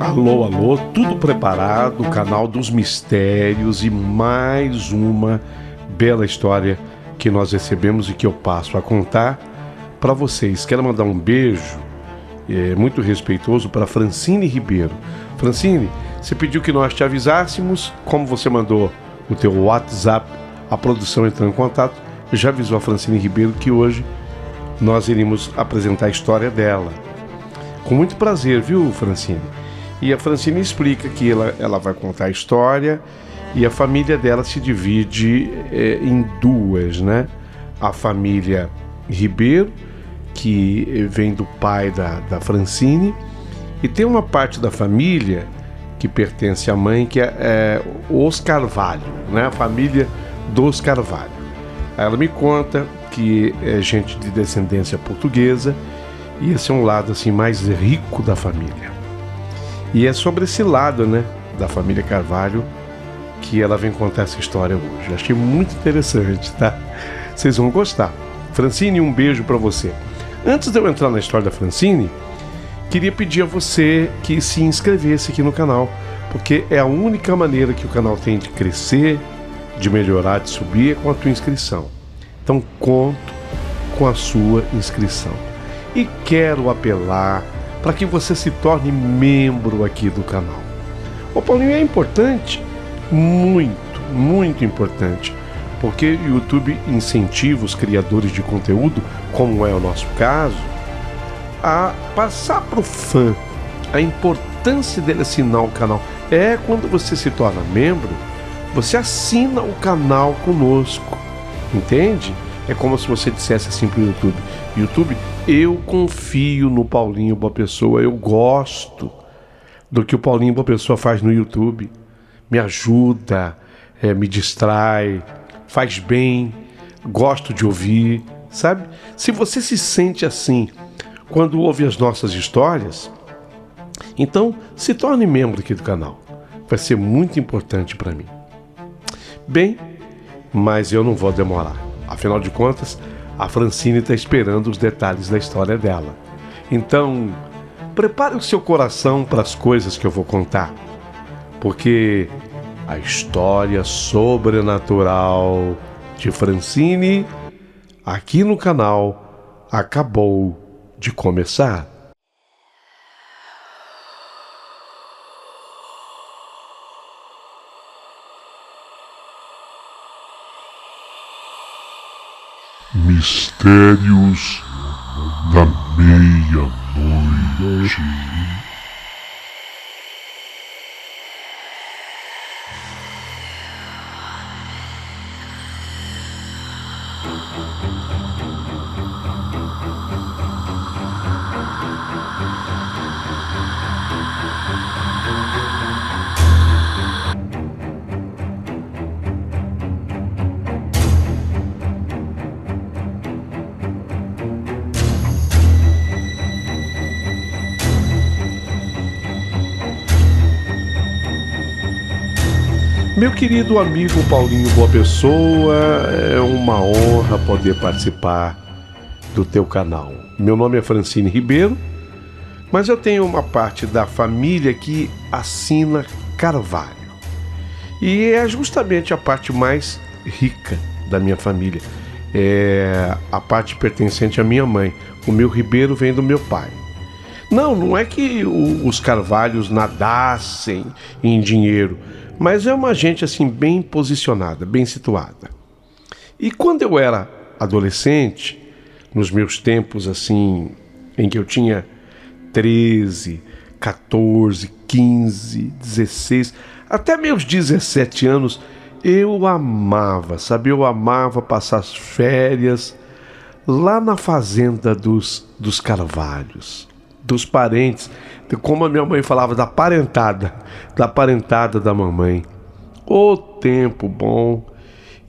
Alô, alô, tudo preparado, o canal dos mistérios e mais uma bela história que nós recebemos e que eu passo a contar para vocês. Quero mandar um beijo muito respeitoso para Francine Ribeiro. Francine, você pediu que nós te avisássemos, como você mandou o teu WhatsApp, a produção entrou em contato, já avisou a Francine Ribeiro que hoje nós iríamos apresentar a história dela. Com muito prazer, viu, Francine? E a Francine explica que ela vai contar a história e a família dela se divide em duas, né? A família Ribeiro, que vem do pai da Francine, e tem uma parte da família que pertence à mãe, que é os Carvalho, né? A família dos Carvalho. Ela me conta que é gente de descendência portuguesa e esse é um lado assim mais rico da família. E é sobre esse lado, né, da família Carvalho que ela vem contar essa história hoje. Achei muito interessante, tá? Vocês vão gostar. Francine, um beijo para você. Antes de eu entrar na história da Francine, queria pedir a você que se inscrevesse aqui no canal, porque é a única maneira que o canal tem de crescer, de melhorar, de subir, é com a tua inscrição. Então conto com a sua inscrição. E quero apelar para que você se torne membro aqui do canal. Ô Paulinho, é importante, muito, muito importante, porque o YouTube incentiva os criadores de conteúdo, como é o nosso caso, a passar para o fã a importância dele assinar o canal. Quando você se torna membro, você assina o canal conosco, entende? É como se você dissesse assim para o YouTube: YouTube, eu confio no Paulinho Boa Pessoa, eu gosto do que o Paulinho Boa Pessoa faz no YouTube, me ajuda, me distrai, faz bem, gosto de ouvir, sabe? Se você se sente assim quando ouve as nossas histórias, então se torne membro aqui do canal, vai ser muito importante para mim. Bem, mas eu não vou demorar. Afinal de contas, a Francine está esperando os detalhes da história dela. Então, prepare o seu coração para as coisas que eu vou contar, porque a história sobrenatural de Francine, aqui no canal, acabou de começar. Mistérios da Meia-Noite. Meu querido amigo Paulinho Boa Pessoa, é uma honra poder participar do teu canal. Meu nome é Francine Ribeiro, mas eu tenho uma parte da família que assina Carvalho. E é justamente a parte mais rica da minha família. É a parte pertencente à minha mãe. O meu Ribeiro vem do meu pai. Não é que os Carvalhos nadassem em dinheiro, mas é uma gente assim bem posicionada, bem situada. E quando eu era adolescente, nos meus tempos assim, em que eu tinha 13, 14, 15, 16, até meus 17 anos, eu amava, sabe? Eu amava passar as férias lá na fazenda dos Carvalhos, dos parentes, como a minha mãe falava, da parentada da mamãe. Ô tempo bom!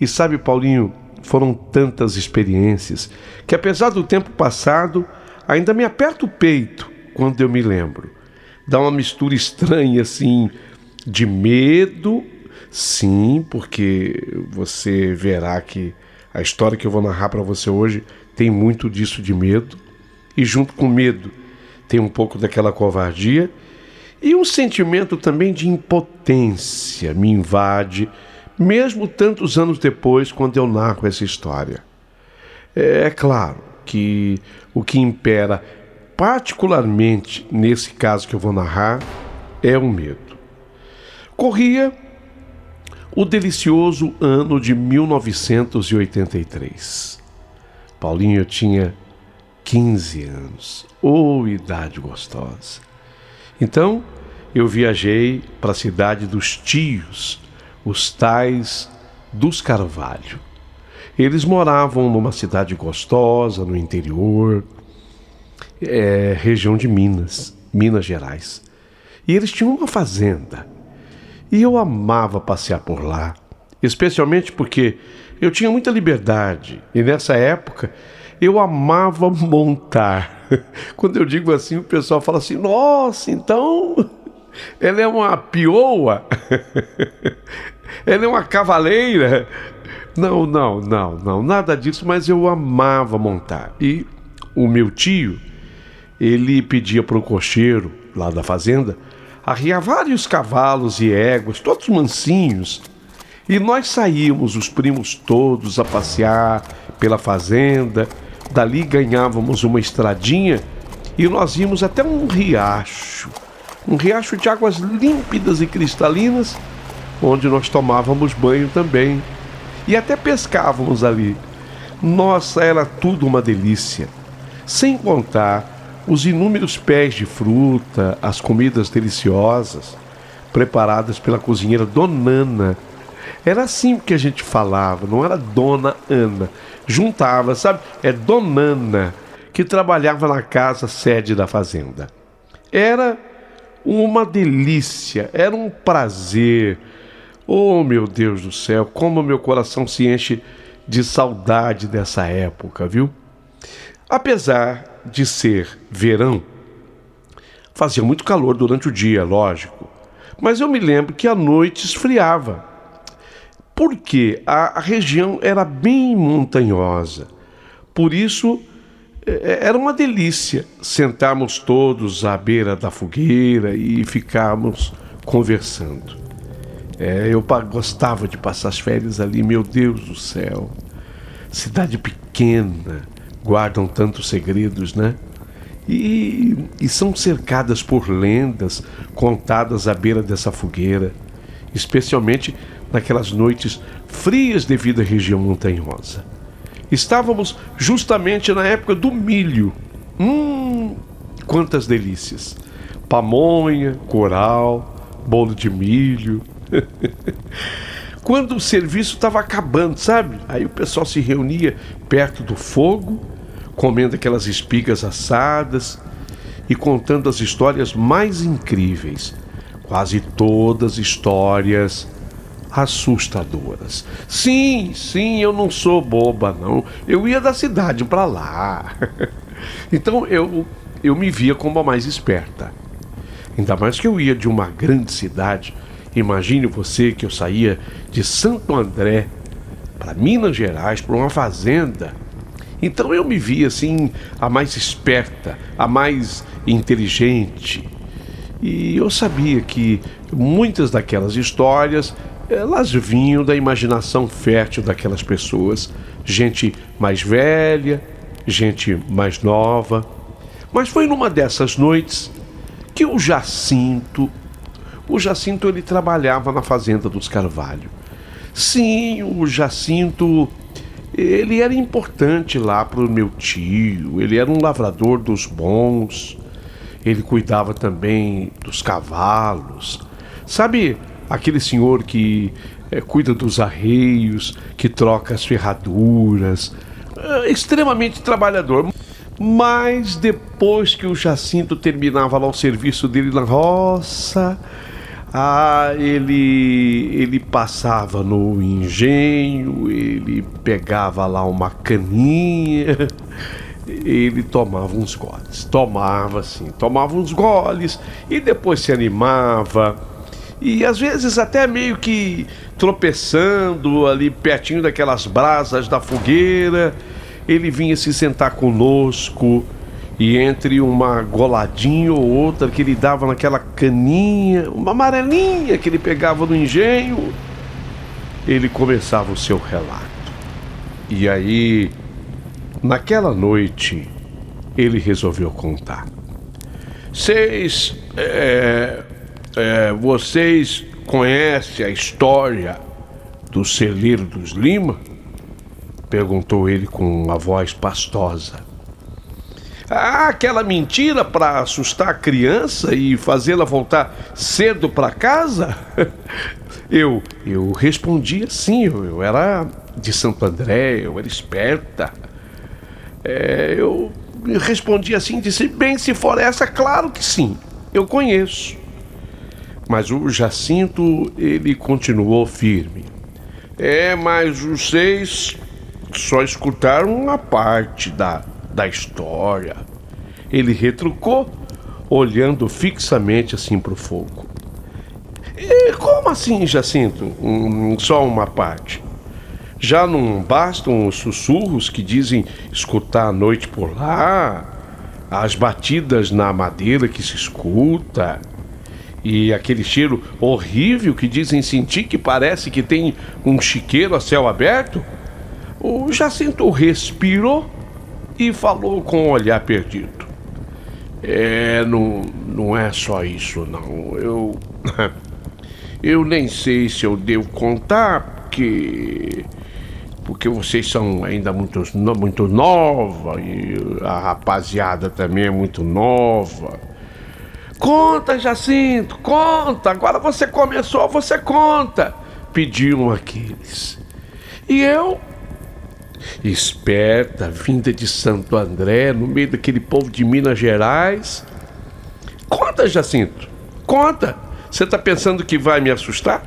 E sabe, Paulinho, foram tantas experiências que, apesar do tempo passado, ainda me aperta o peito quando eu me lembro. Dá uma mistura estranha, assim, de medo, sim, porque você verá que a história que eu vou narrar para você hoje tem muito disso de medo, e junto com medo tem um pouco daquela covardia, E um sentimento também de impotência me invade, mesmo tantos anos depois, quando eu narro essa história. É claro que o que impera, particularmente nesse caso que eu vou narrar, é o medo. Corria o delicioso ano de 1983. Paulinho tinha 15 anos. Oh, idade gostosa. Então, eu viajei para a cidade dos tios, os tais dos Carvalho. Eles moravam numa cidade gostosa, no interior, região de Minas Gerais. E eles tinham uma fazenda. E eu amava passear por lá, especialmente porque eu tinha muita liberdade. E nessa época, eu amava montar. Quando eu digo assim, o pessoal fala assim: nossa, então ela é uma pioa? Ela é uma cavaleira? Não, nada disso, mas eu amava montar. E o meu tio, ele pedia para o cocheiro lá da fazenda arriar vários cavalos e éguas, todos mansinhos, e nós saíamos, os primos todos, a passear pela fazenda. Dali ganhávamos uma estradinha e nós íamos até um riacho de águas límpidas e cristalinas, onde nós tomávamos banho também e até pescávamos ali. Nossa, era tudo uma delícia, sem contar os inúmeros pés de fruta, as comidas deliciosas preparadas pela cozinheira Dona Ana. Era assim que a gente falava, não era Dona Ana. Juntava, sabe? É Dona Ana, que trabalhava na casa sede da fazenda. Era uma delícia, era um prazer. Oh, meu Deus do céu, como meu coração se enche de saudade dessa época, viu? Apesar de ser verão, fazia muito calor durante o dia, lógico. Mas eu me lembro que à noite esfriava, porque a região era bem montanhosa. Por isso, era uma delícia sentarmos todos à beira da fogueira e ficarmos conversando. Eu gostava de passar as férias ali, meu Deus do céu. Cidade pequena, guardam tantos segredos, né? E são cercadas por lendas contadas à beira dessa fogueira, especialmente naquelas noites frias devido à região montanhosa. Estávamos justamente na época do milho. Quantas delícias! Pamonha, curau, bolo de milho. Quando o serviço estava acabando, sabe? Aí o pessoal se reunia perto do fogo, comendo aquelas espigas assadas e contando as histórias mais incríveis. Quase todas histórias assustadoras. Sim, eu não sou boba, não. Eu ia da cidade para lá. Então eu me via como a mais esperta. Ainda mais que eu ia de uma grande cidade. Imagine você que eu saía de Santo André para Minas Gerais, para uma fazenda. Então eu me via assim, a mais esperta, a mais inteligente. E eu sabia que muitas daquelas histórias, elas vinham da imaginação fértil daquelas pessoas. Gente mais velha, gente mais nova. Mas foi numa dessas noites que o Jacinto ele trabalhava na fazenda dos Carvalho. Sim, o Jacinto, ele era importante lá para o meu tio, ele era um lavrador dos bons, ele cuidava também dos cavalos. Sabe aquele senhor que cuida dos arreios, que troca as ferraduras, extremamente trabalhador. Mas depois que o Jacinto terminava lá o serviço dele na roça, ele passava no engenho, ele pegava lá uma caninha, ele tomava uns goles. Tomava uns goles e depois se animava. E às vezes até meio que tropeçando ali pertinho daquelas brasas da fogueira, ele vinha se sentar conosco E entre uma goladinha ou outra que ele dava naquela caninha, uma amarelinha que ele pegava no engenho, ele começava o seu relato. E aí, naquela noite, ele resolveu contar. Vocês conhecem a história do celeiro dos Lima? Perguntou ele com uma voz pastosa. Ah, aquela mentira para assustar a criança e fazê-la voltar cedo para casa? Eu respondi assim, eu era de Santo André, eu era esperta. Eu respondi assim, disse, bem, se for essa, claro que sim, eu conheço. Mas o Jacinto, ele continuou firme. Mas vocês só escutaram uma parte da história. Ele retrucou, olhando fixamente assim para o fogo. Como assim, Jacinto? Só uma parte? Já não bastam os sussurros que dizem escutar à noite por lá, as batidas na madeira que se escuta, e aquele cheiro horrível que dizem sentir que parece que tem um chiqueiro a céu aberto? O Jacinto respirou e falou com um olhar perdido. Não é só isso, não. Eu nem sei se eu devo contar, porque vocês são ainda muito nova e a rapaziada também é muito nova. Conta, Jacinto, conta. Agora você começou, você conta, pediam aqueles. E eu, esperta, vinda de Santo André, no meio daquele povo de Minas Gerais. Conta, Jacinto, conta. Você tá pensando que vai me assustar?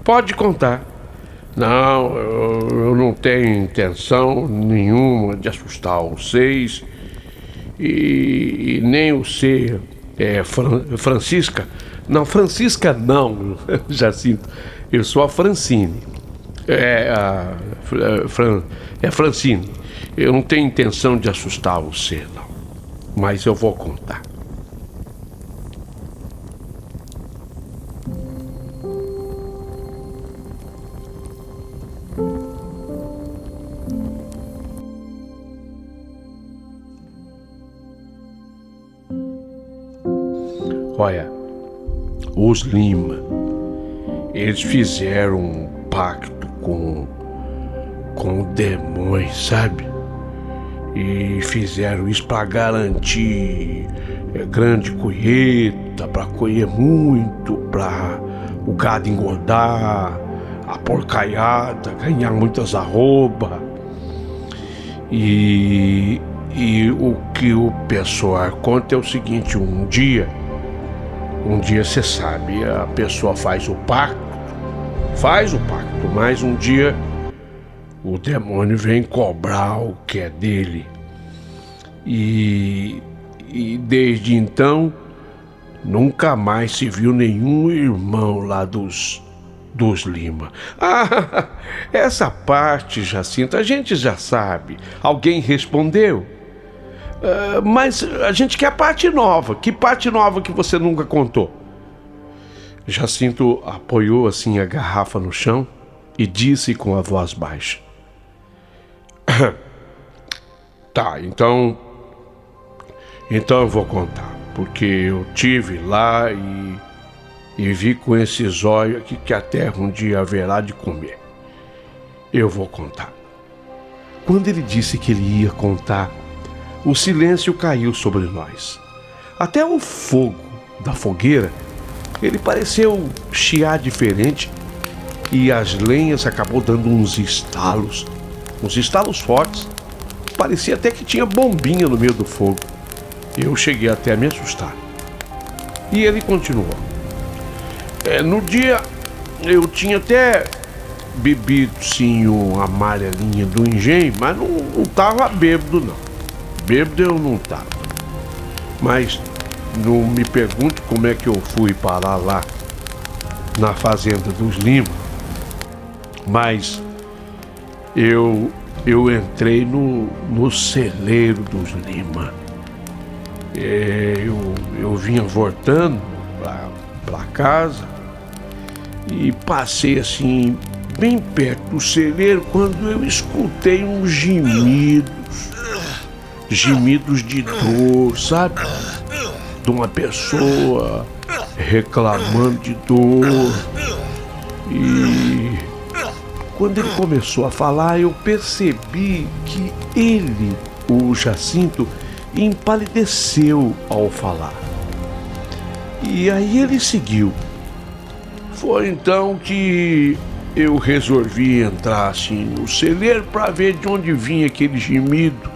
Pode contar. Não, eu não tenho intenção nenhuma de assustar vocês. E nem o ser Francisca. Não, Francisca não, Jacinto. Eu sou a Francine. Francine. Eu não tenho intenção de assustar você, não. Mas eu vou contar. Olha, os Lima, eles fizeram um pacto com o demônio, sabe? E fizeram isso para garantir grande colheita, para colher muito, para o gado engordar, a porcaiada, ganhar muitas arroba. E o que o pessoal conta é o seguinte, um dia você sabe, a pessoa faz o pacto, mas um dia o demônio vem cobrar o que é dele. E desde então, nunca mais se viu nenhum irmão lá dos Lima. Ah, essa parte, Jacinto, a gente já sabe. Alguém respondeu? Mas a gente quer parte nova. Que parte nova que você nunca contou? Jacinto apoiou assim a garrafa no chão e disse com a voz baixa. Tá, então eu vou contar. Porque eu tive lá e vi com esses olhos aqui que a terra um dia haverá de comer. Eu vou contar. Quando ele disse que ele ia contar, o silêncio caiu sobre nós. Até o fogo da fogueira, ele pareceu chiar diferente e as lenhas acabou dando uns estalos fortes. Parecia até que tinha bombinha no meio do fogo. Eu cheguei até a me assustar. E ele continuou. No dia, eu tinha até bebido sim uma amarelinha do engenho, mas não tava bêbado não. Bêbado eu não tava. Mas não me pergunte como é que eu fui parar lá na fazenda dos Lima. Mas eu entrei no celeiro dos Lima. eu vinha voltando pra casa e passei assim, bem perto do celeiro, quando eu escutei uns gemidos de dor, sabe? De uma pessoa reclamando de dor. E quando ele começou a falar, eu percebi que ele, o Jacinto, empalideceu ao falar. E aí ele seguiu. Foi então que eu resolvi entrar assim no celeiro para ver de onde vinha aquele gemido.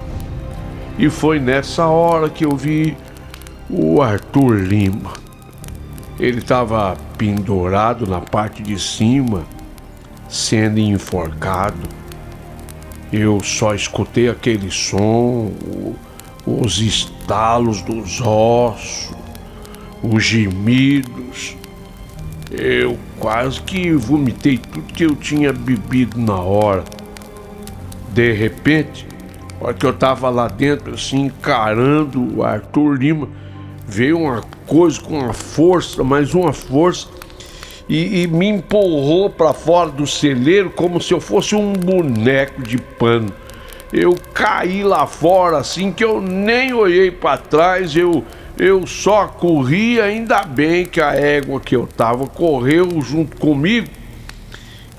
E foi nessa hora que eu vi o Arthur Lima. Ele estava pendurado na parte de cima, sendo enforcado. Eu só escutei aquele som, os estalos dos ossos, os gemidos. Eu quase que vomitei tudo que eu tinha bebido na hora. De repente, a hora que eu tava lá dentro, assim, encarando o Arthur Lima, veio uma coisa com uma força, mais uma força, e me empurrou para fora do celeiro como se eu fosse um boneco de pano. Eu caí lá fora, assim, que eu nem olhei para trás, eu só corri. Ainda bem que a égua que eu tava correu junto comigo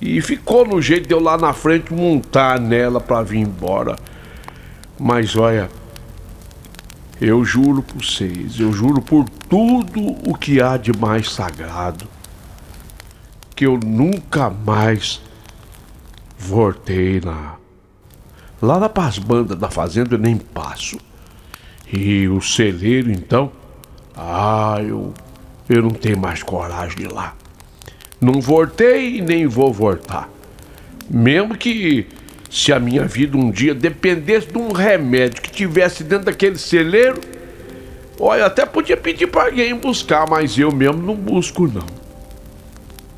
e ficou no jeito de eu lá na frente montar nela para vir embora. Mas olha, eu juro por vocês, eu juro por tudo o que há de mais sagrado, que eu nunca mais voltei lá na pasbanda da fazenda, eu nem passo. E o celeiro, então, eu não tenho mais coragem de ir lá. Não voltei e nem vou voltar. Mesmo que, se a minha vida um dia dependesse de um remédio que tivesse dentro daquele celeiro, olha, até podia pedir para alguém buscar, mas eu mesmo não busco, não.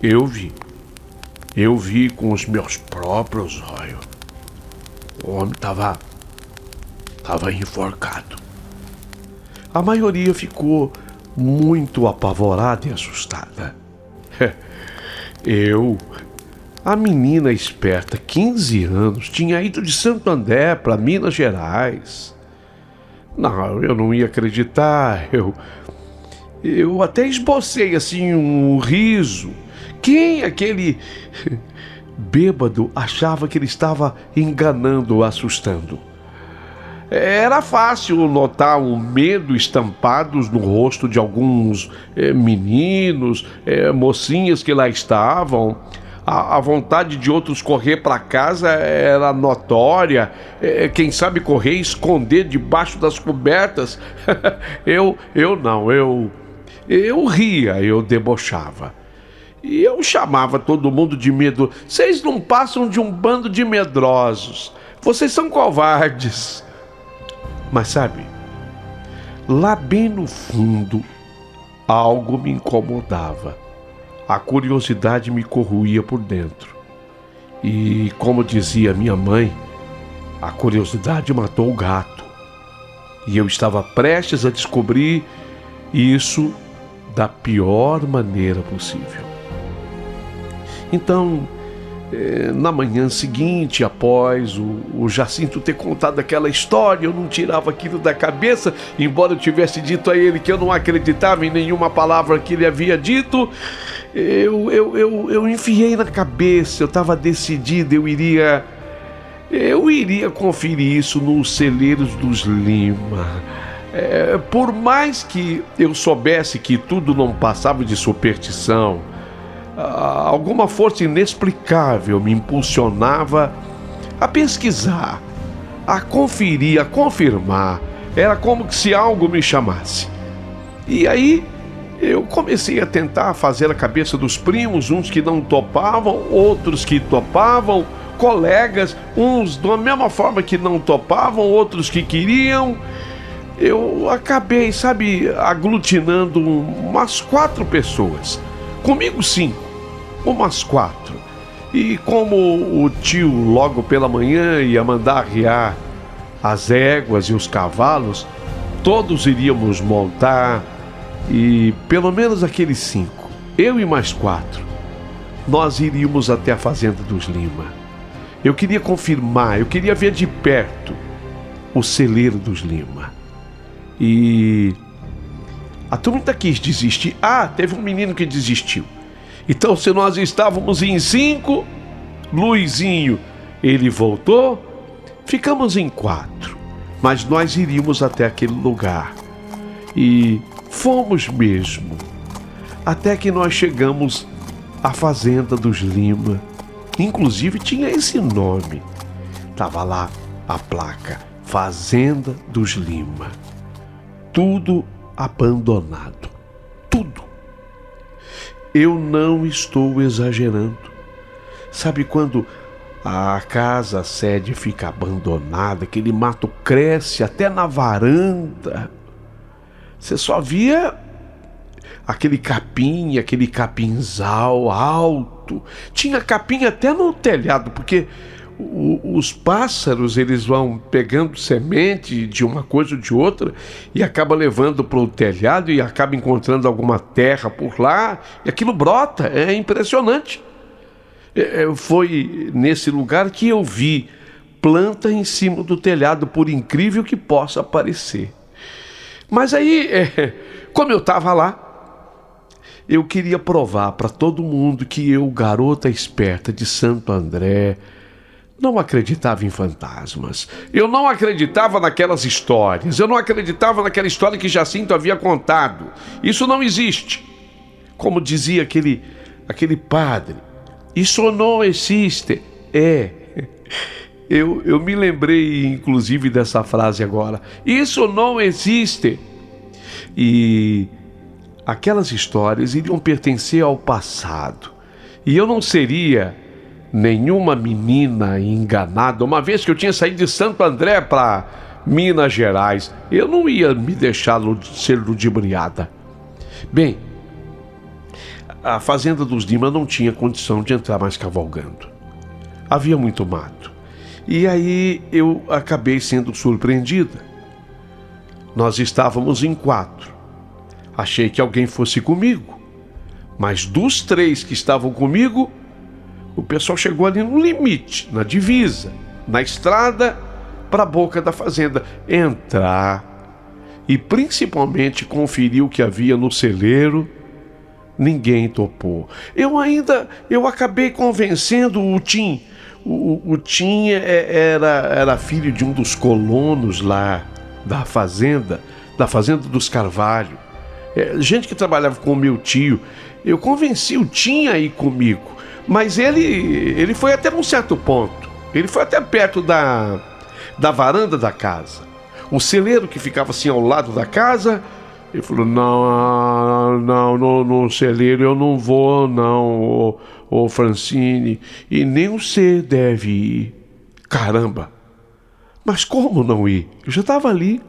Eu vi com os meus próprios olhos. O homem tava enforcado. A maioria ficou muito apavorada e assustada. A menina esperta, 15 anos, tinha ido de Santo André para Minas Gerais. Não, eu não ia acreditar. Eu até esbocei assim um riso. Quem aquele bêbado achava que ele estava enganando, assustando? Era fácil notar o medo estampados no rosto de alguns meninos, mocinhas que lá estavam. A vontade de outros correr para casa era notória. Quem sabe correr e esconder debaixo das cobertas. Eu ria, eu debochava. E eu chamava todo mundo de medo. Vocês não passam de um bando de medrosos. Vocês são covardes. Mas sabe, lá bem no fundo, algo me incomodava. A curiosidade me corroía por dentro. E, como dizia minha mãe, a curiosidade matou o gato. E eu estava prestes a descobrir isso da pior maneira possível. Então, na manhã seguinte, após o Jacinto ter contado aquela história, eu não tirava aquilo da cabeça, embora eu tivesse dito a ele que eu não acreditava em nenhuma palavra que ele havia dito. Eu enfiei na cabeça, eu estava decidido, eu iria conferir isso nos celeiros dos Lima. Por mais que eu soubesse que tudo não passava de superstição, alguma força inexplicável me impulsionava a pesquisar, a conferir, a confirmar. Era como se algo me chamasse. E aí eu comecei a tentar fazer a cabeça dos primos, uns que não topavam, outros que topavam, colegas, uns da mesma forma que não topavam, outros que queriam. Eu acabei, aglutinando umas 4 pessoas. Comigo 5, umas 4. E como o tio logo pela manhã ia mandar arriar as éguas e os cavalos, todos iríamos montar e pelo menos aqueles 5, eu e mais 4, nós iríamos até a fazenda dos Lima. Eu queria confirmar, eu queria ver de perto o celeiro dos Lima. E a turma ainda quis desistir. Teve um menino que desistiu. Então, se nós estávamos em 5, Luizinho, ele voltou, ficamos em 4. Mas nós iríamos até aquele lugar. E fomos mesmo. Até que nós chegamos à fazenda dos Lima. Inclusive tinha esse nome. Estava lá a placa, Fazenda dos Lima. Tudo abandonado. Tudo. Eu não estou exagerando. Sabe quando a casa, a sede fica abandonada, aquele mato cresce até na varanda? Você só via aquele capim, aquele capinzal alto. Tinha capim até no telhado, porque os pássaros, eles vão pegando semente de uma coisa ou de outra e acaba levando para o telhado e acaba encontrando alguma terra por lá e aquilo brota. É impressionante. Foi nesse lugar que eu vi planta em cima do telhado, por incrível que possa parecer. Mas aí, como eu estava lá, eu queria provar para todo mundo que eu, garota esperta de Santo André, não acreditava em fantasmas. Eu não acreditava naquelas histórias. Eu não acreditava naquela história que Jacinto havia contado. Isso não existe. Como dizia aquele padre, isso não existe. Eu me lembrei, inclusive, dessa frase agora. Isso não existe. E aquelas histórias iriam pertencer ao passado. E eu não seria nenhuma menina enganada. Uma vez que eu tinha saído de Santo André para Minas Gerais, eu não ia me deixar ser ludibriada. Bem, a fazenda dos Lima não tinha condição de entrar mais cavalgando. Havia muito mato. E aí eu acabei sendo surpreendida. Nós estávamos em 4. Achei que alguém fosse comigo. Mas dos 3 que estavam comigo, o pessoal chegou ali no limite, na divisa, na estrada para a boca da fazenda. Entrar e principalmente conferir o que havia no celeiro, ninguém topou. Eu acabei convencendo o Tim. O Tim era filho de um dos colonos lá da fazenda dos Carvalho. Gente que trabalhava com o meu tio. Eu convenci o Tim a ir comigo. Mas ele foi até um certo ponto. Ele foi até perto da varanda da casa. O celeiro que ficava assim ao lado da casa, ele falou, não, no celeiro eu não vou não, ô Francine, e nem você deve ir. Caramba, mas como não ir? Eu já estava ali.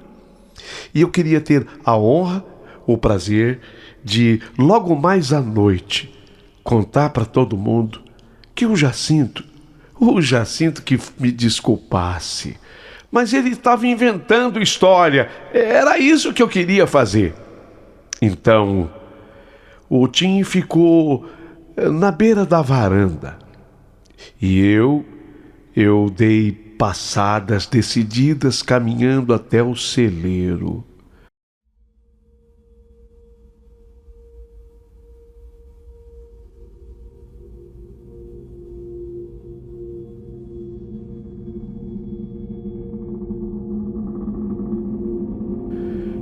E eu queria ter a honra, o prazer de, logo mais à noite, contar para todo mundo que o Jacinto que me desculpasse, mas ele estava inventando história. Era isso que eu queria fazer. Então, o Tim ficou na beira da varanda e eu dei passadas decididas caminhando até o celeiro.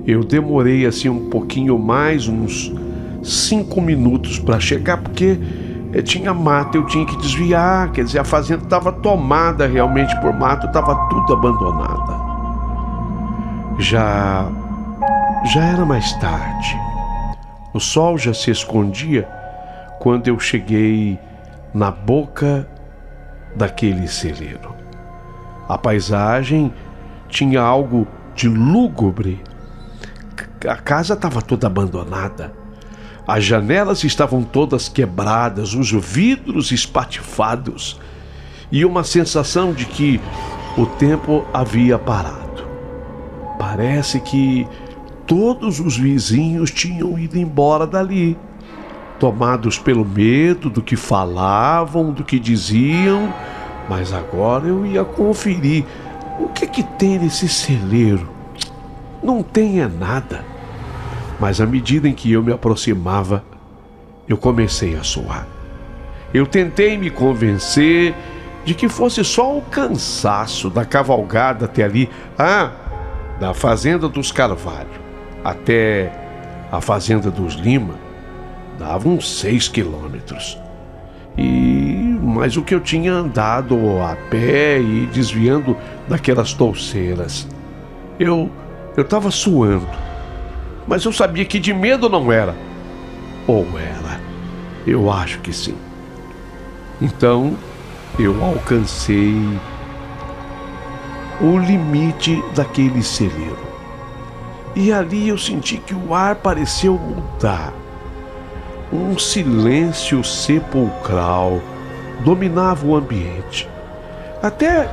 Eu demorei assim um pouquinho mais, uns 5 minutos para chegar, porque tinha mato, eu tinha que desviar, quer dizer, a fazenda estava tomada realmente por mato, estava tudo abandonada. Já era mais tarde, o sol já se escondia quando eu cheguei na boca daquele celeiro. A paisagem tinha algo de lúgubre. A casa estava toda abandonada. As janelas estavam todas quebradas, os vidros espatifados e uma sensação de que o tempo havia parado. Parece que todos os vizinhos tinham ido embora dali, tomados pelo medo do que falavam, do que diziam. Mas agora eu ia conferir o que tem nesse celeiro. Não tem nada. Mas à medida em que eu me aproximava, eu comecei a suar. Eu tentei me convencer de que fosse só o cansaço da cavalgada até ali, da fazenda dos Carvalho até a fazenda dos Lima, davam 6 quilômetros. Mas o que eu tinha andado a pé e desviando daquelas touceiras. Eu estava suando, mas eu sabia que de medo não era. Ou era? Eu acho que sim. Então eu alcancei o limite daquele celeiro. E ali eu senti que o ar pareceu mudar. Um silêncio sepulcral dominava o ambiente. Até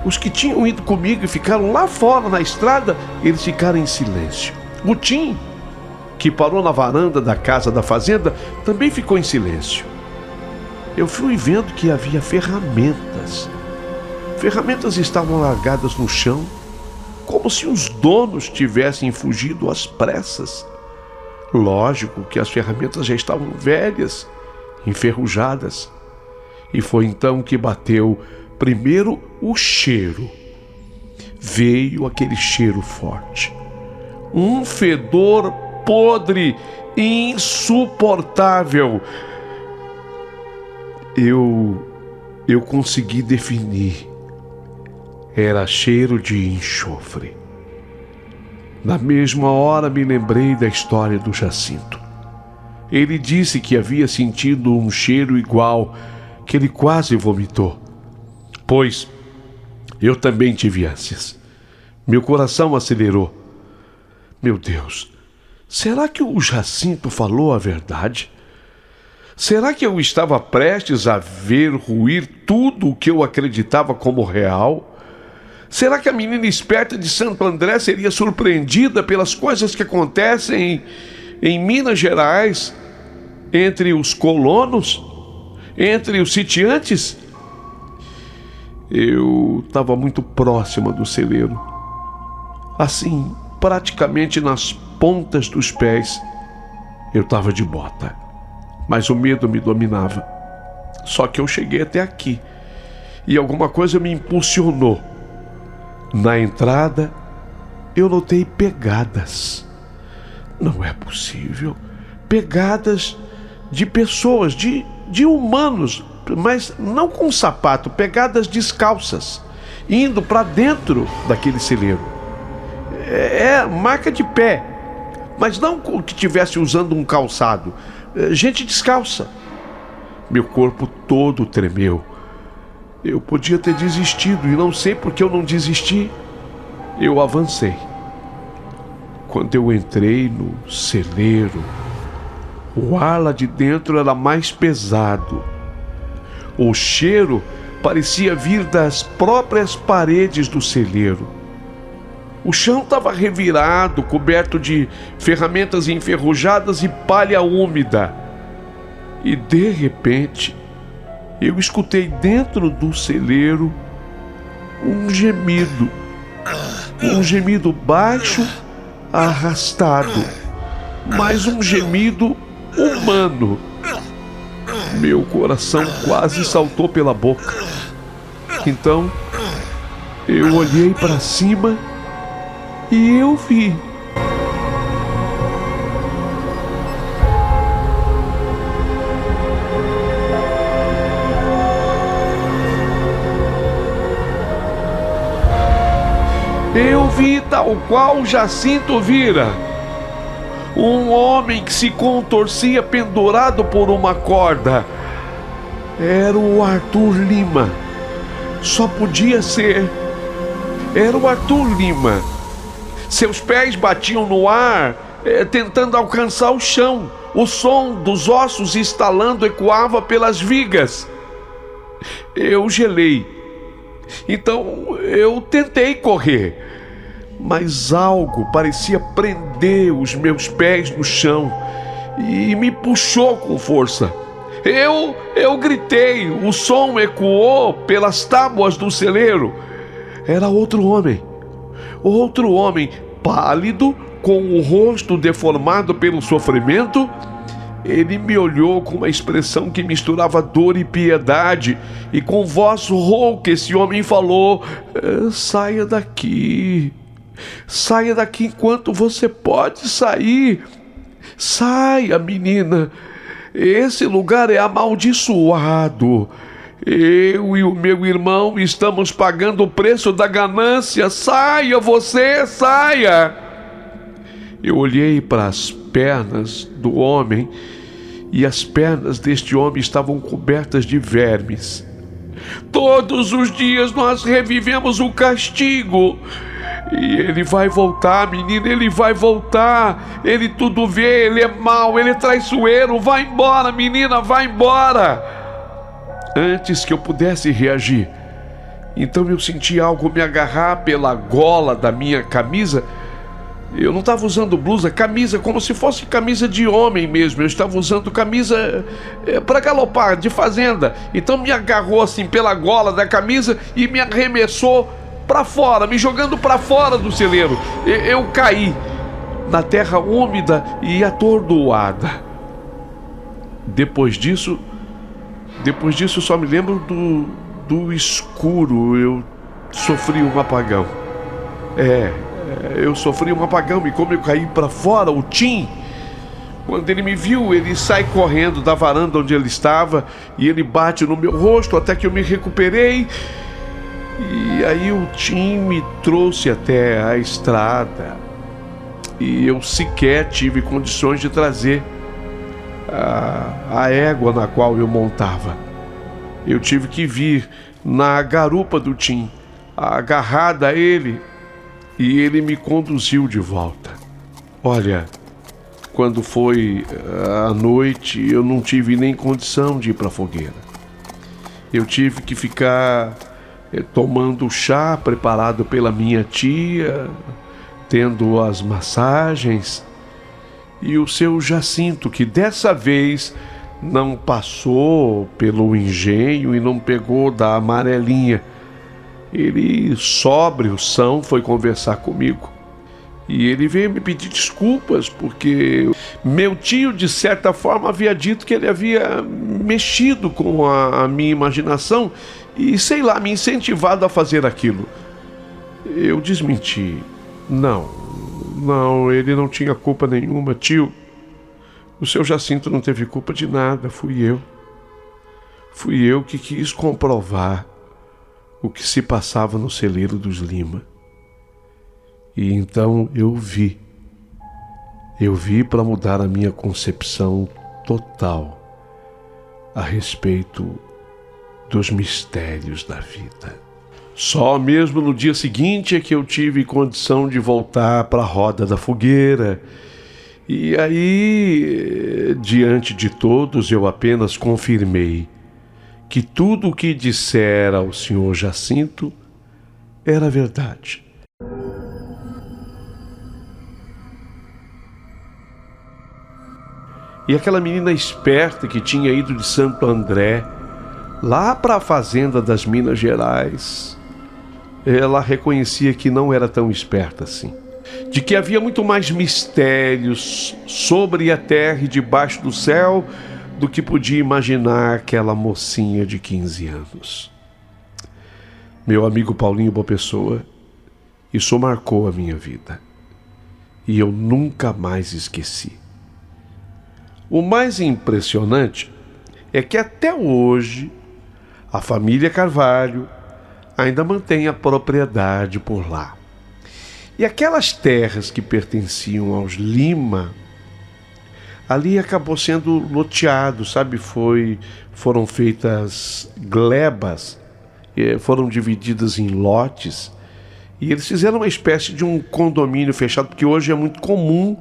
os que tinham ido comigo e ficaram lá fora na estrada, eles ficaram em silêncio. O Tim, que parou na varanda da casa da fazenda, também ficou em silêncio. Eu fui vendo que havia ferramentas. Ferramentas estavam largadas no chão, como se os donos tivessem fugido às pressas. Lógico que as ferramentas já estavam velhas, enferrujadas. E foi então que bateu primeiro o cheiro. Veio aquele cheiro forte. Um fedor podre e insuportável. Eu consegui definir. Era cheiro de enxofre. Na mesma hora me lembrei da história do Jacinto. Ele disse que havia sentido um cheiro igual, que ele quase vomitou. Pois eu também tive ânsias. Meu coração acelerou. Meu Deus, será que o Jacinto falou a verdade? Será que eu estava prestes a ver ruir tudo o que eu acreditava como real? Será que a menina esperta de Santo André seria surpreendida pelas coisas que acontecem em Minas Gerais, entre os colonos, entre os sitiantes? Eu estava muito próxima do celeiro, assim, praticamente nas pontas dos pés. Eu estava de bota, mas o medo me dominava. Só que eu cheguei até aqui e alguma coisa me impulsionou. Na entrada, eu notei pegadas. Não é possível. Pegadas de pessoas, de humanos, mas não com sapato, pegadas descalças, indo para dentro daquele celeiro. Marca de pé, mas não que estivesse usando um calçado. Gente descalça. Meu corpo todo tremeu. Eu podia ter desistido e não sei por que eu não desisti. Eu avancei. Quando eu entrei no celeiro, o ar lá de dentro era mais pesado. O cheiro parecia vir das próprias paredes do celeiro. O chão estava revirado, coberto de ferramentas enferrujadas e palha úmida. E de repente, eu escutei dentro do celeiro um gemido baixo, arrastado, mas um gemido humano. Meu coração quase saltou pela boca. Então, eu olhei para cima e eu vi. Eu vi tal qual Jacinto vira. Um homem que se contorcia pendurado por uma corda. Era o Arthur Lima. Só podia ser. Era o Arthur Lima. Seus pés batiam no ar, tentando alcançar o chão. O som dos ossos estalando ecoava pelas vigas. Eu gelei. Então eu tentei correr, mas algo parecia prender os meus pés no chão e me puxou com força. Eu gritei, o som ecoou pelas tábuas do celeiro. Era outro homem pálido, com o rosto deformado pelo sofrimento. Ele me olhou com uma expressão que misturava dor e piedade, e com voz rouca esse homem falou: saia daqui enquanto você pode sair. Saia, menina, esse lugar é amaldiçoado. Eu e o meu irmão estamos pagando o preço da ganância. Saia, você, saia. Eu olhei para as pernas do homem, e as pernas deste homem estavam cobertas de vermes. Todos os dias nós revivemos o castigo. E ele vai voltar, menina, ele vai voltar. Ele tudo vê, ele é mau, ele é traiçoeiro. Vai embora, menina, vai embora. Antes que eu pudesse reagir, então eu senti algo me agarrar pela gola da minha camisa. Eu não estava usando blusa, camisa, como se fosse camisa de homem mesmo. Eu estava usando camisa para galopar, de fazenda. Então me agarrou assim pela gola da camisa e me arremessou para fora, me jogando para fora do celeiro. Eu caí na terra úmida e atordoada. Depois disso eu só me lembro do escuro. Eu sofri um apagão. Eu sofri um apagão, e como eu caí para fora, o Tim, quando ele me viu, ele sai correndo da varanda onde ele estava e ele bate no meu rosto até que eu me recuperei. E aí o Tim me trouxe até a estrada e eu sequer tive condições de trazer a égua na qual eu montava. Eu tive que vir na garupa do Tim, agarrada a ele, e ele me conduziu de volta. Olha, quando foi à noite, eu não tive nem condição de ir para a fogueira. Eu tive que ficar tomando chá preparado pela minha tia, tendo as massagens, e o seu Jacinto, que dessa vez não passou pelo engenho e não pegou da amarelinha. Ele, sóbrio, são, foi conversar comigo. E ele veio me pedir desculpas, porque meu tio, de certa forma, havia dito que ele havia mexido com a minha imaginação e, sei lá, me incentivado a fazer aquilo. Eu desmenti. Não, ele não tinha culpa nenhuma, tio. O seu Jacinto não teve culpa de nada, fui eu. Fui eu que quis comprovar o que se passava no celeiro dos Lima. E então eu vi para mudar a minha concepção total a respeito dos mistérios da vida. Só mesmo no dia seguinte é que eu tive condição de voltar para a roda da fogueira. E aí, diante de todos, eu apenas confirmei que tudo o que dissera ao senhor Jacinto era verdade. E aquela menina esperta que tinha ido de Santo André, lá para a fazenda das Minas Gerais, ela reconhecia que não era tão esperta assim. De que havia muito mais mistérios sobre a terra e debaixo do céu do que podia imaginar aquela mocinha de 15 anos. Meu amigo Paulinho Boa Pessoa, isso marcou a minha vida. E eu nunca mais esqueci. O mais impressionante é que até hoje a família Carvalho ainda mantém a propriedade por lá. E aquelas terras que pertenciam aos Lima, ali acabou sendo loteado, sabe? Foram feitas glebas, foram divididas em lotes, e eles fizeram uma espécie de um condomínio fechado, porque hoje é muito comum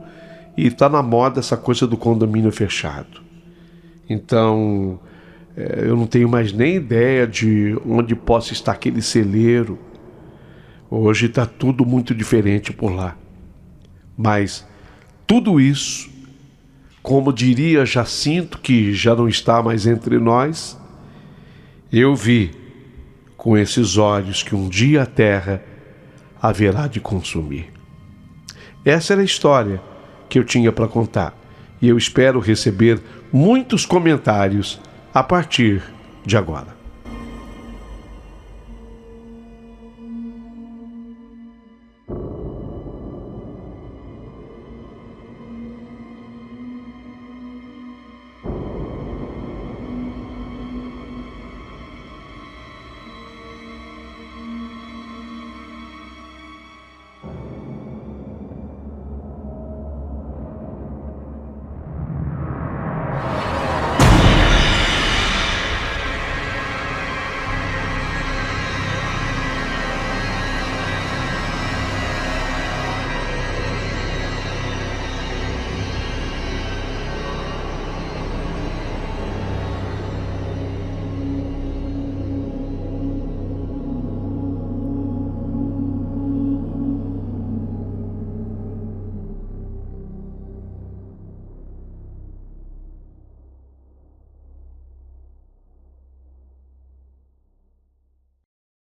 e está na moda essa coisa do condomínio fechado. Então, eu não tenho mais nem ideia de onde possa estar aquele celeiro, Hoje está tudo muito diferente por lá. Mas tudo isso, como diria Jacinto, que já não está mais entre nós, eu vi com esses olhos que um dia a terra haverá de consumir. Essa era a história que eu tinha para contar e eu espero receber muitos comentários a partir de agora.